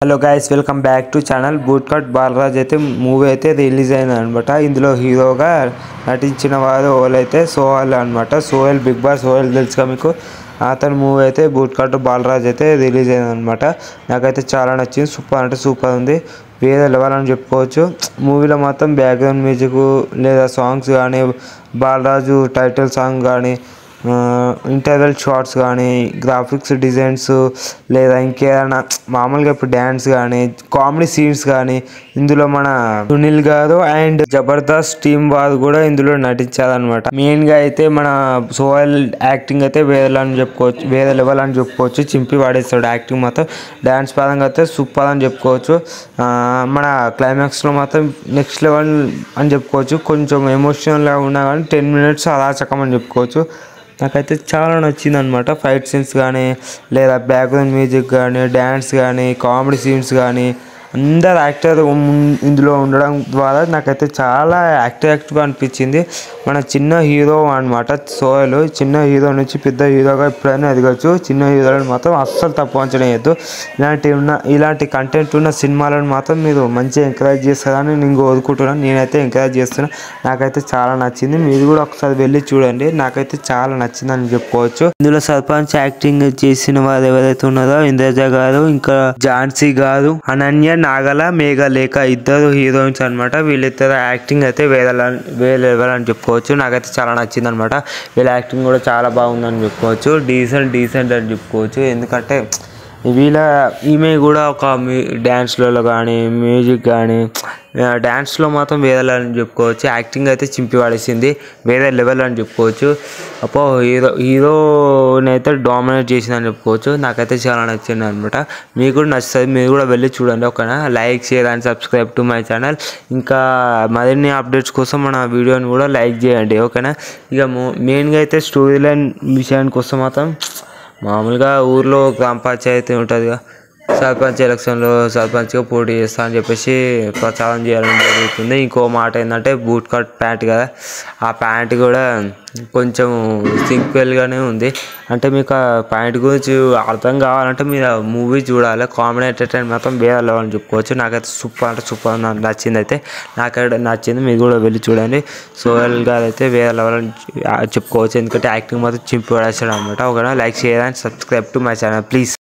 Hello guys, welcome back to channel. Bootcut Balaraj అయితే movie అయితే release అయింది అనమాట. ఇందులో హీరోగా నటించిన వారు వాళ్ళైతే సోహెల్ అనమాట. సోహెల్, బిగ్ బాస్ సోహెల్ తెలుసుగా మీకు. అతని మూవీ అయితే బూట్కట్ బాలరాజ్ అయితే రిలీజ్ అయింది అనమాట. నాకైతే చాలా నచ్చింది. సూపర్ అంటే సూపర్ ఉంది. వేరే లెవెల్ అని చెప్పుకోవచ్చు. మూవీలో మొత్తం బ్యాక్గ్రౌండ్ మ్యూజిక్ లేదా సాంగ్స్ కానీ, బాలరాజు టైటిల్ సాంగ్ కానీ, ఇంటర్వెల్ షార్ట్స్ కానీ, గ్రాఫిక్స్ డిజైన్స్ లేదా ఇంకేదైనా మామూలుగా ఇప్పుడు డ్యాన్స్ కానీ, కామెడీ సీన్స్ కానీ, ఇందులో మన సునీల్ గారు అండ్ జబర్దస్త్ టీం వారు కూడా ఇందులో నటించారనమాట. మెయిన్గా అయితే మన సోహెల్ యాక్టింగ్ అయితే వేరే లెవెల్ అని చెప్పుకోవచ్చు. చింపి వాడేస్తాడు యాక్టింగ్ మాత్రం. డ్యాన్స్ పరంగా అయితే సూపర్ అని చెప్పుకోవచ్చు. మన క్లైమాక్స్లో మాత్రం నెక్స్ట్ లెవెల్ అని చెప్పుకోవచ్చు. కొంచెం ఎమోషనల్గా ఉన్నా కానీ 10 minutes అరాచకం అని చెప్పుకోవచ్చు. నాకైతే చాలా నచ్చింది అనమాట. ఫైట్ సీన్స్ కానీ, లేదా బ్యాక్గ్రౌండ్ మ్యూజిక్ కానీ, డ్యాన్స్ కానీ, కామెడీ సీన్స్ కానీ, అందరు యాక్టర్ ఇందులో ఉండడం ద్వారా నాకైతే చాలా యాక్టివ్గా అనిపించింది. మన చిన్న హీరో అనమాట సోహెల్. చిన్న హీరో నుంచి పెద్ద హీరోగా ఎప్పుడైనా ఎదగచ్చు. చిన్న హీరోలను మాత్రం అస్సలు తప్పు అంచనా వేయద్దు. ఇలాంటి కంటెంట్ ఉన్న సినిమాలను మాత్రం మీరు మంచిగా ఎంకరేజ్ చేస్తారని నేను కోరుకుంటున్నాను. నేనైతే ఎంకరేజ్ చేస్తున్నాను. నాకైతే చాలా నచ్చింది. మీరు కూడా ఒకసారి వెళ్ళి చూడండి. నాకైతే చాలా నచ్చిందని చెప్పుకోవచ్చు. ఇందులో సర్పంచ్ యాక్టింగ్ చేసిన వారు ఎవరైతే ఉన్నారో ఇంద్రజ గారు, ఇంకా ఝాన్సీ గారు, అనన్య, నాగల, మేఘలేఖ ఇద్దరు హీరోయిన్స్ అనమాట. వీళ్ళిద్దరు యాక్టింగ్ అయితే వేరే లెవెల్ అని చెప్పుకోవచ్చు. నాకైతే చాలా నచ్చింది అనమాట. వీళ్ళ యాక్టింగ్ కూడా చాలా బాగుందని చెప్పుకోవచ్చు. డీసెంట్ అని చెప్పుకోవచ్చు. ఎందుకంటే ఈమె కూడా ఒక డ్యాన్స్లలో కానీ, మ్యూజిక్ కానీ, డ్యాన్స్లో మాత్రం వేరే లెవెల్ అని చెప్పుకోవచ్చు. యాక్టింగ్ అయితే చింపి పడేసింది. వేరే లెవెల్ అని చెప్పుకోవచ్చు. అప్పో హీరోని అయితే డామినేట్ చేసిందని చెప్పుకోవచ్చు. నాకైతే చాలా నచ్చింది అనమాట. మీకు కూడా నచ్చుతుంది. మీరు కూడా వెళ్ళి చూడండి. ఓకేనా? Like, share and subscribe to my channel. ఇంకా మరిన్ని అప్డేట్స్ కోసం మన వీడియోని కూడా లైక్ చేయండి. ఓకేనా? ఇక మెయిన్గా అయితే స్టోరీ లైన్ విషయానికి వస్తే మాత్రం మామూలుగా ఊర్లో గ్రామ పంచాయతీ ఉంటుందిగా, సర్పంచ్ ఎలక్షన్లో సర్పంచ్గా పోటీ చేస్తా అని చెప్పేసి ప్రచారం చేయడం జరుగుతుంది. ఇంకో మాట ఏంటంటే బూట్ కట్ ప్యాంట్ కదా, ఆ ప్యాంట్ కూడా కొంచెం సింపుల్గానే ఉంది. అంటే మీకు ఆ ప్యాంట్ గురించి అర్థం కావాలంటే మీరు మూవీ చూడాలి. కామెడీ ఎంటర్టైన్మెంట్ మాత్రం వేరే లెవెల్ అని చెప్పుకోవచ్చు. నాకైతే సూపర్ నచ్చింది. అయితే నాకైతే నచ్చింది. మీరు కూడా వెళ్ళి చూడండి. సోహెల్ గారు అయితే వేరే లెవెల్ అని చెప్పుకోవచ్చు. ఎందుకంటే యాక్టింగ్ మాత్రం చింపి పడేస్తాడు అనమాట. ఓకేనా? Like, share and subscribe to my channel please.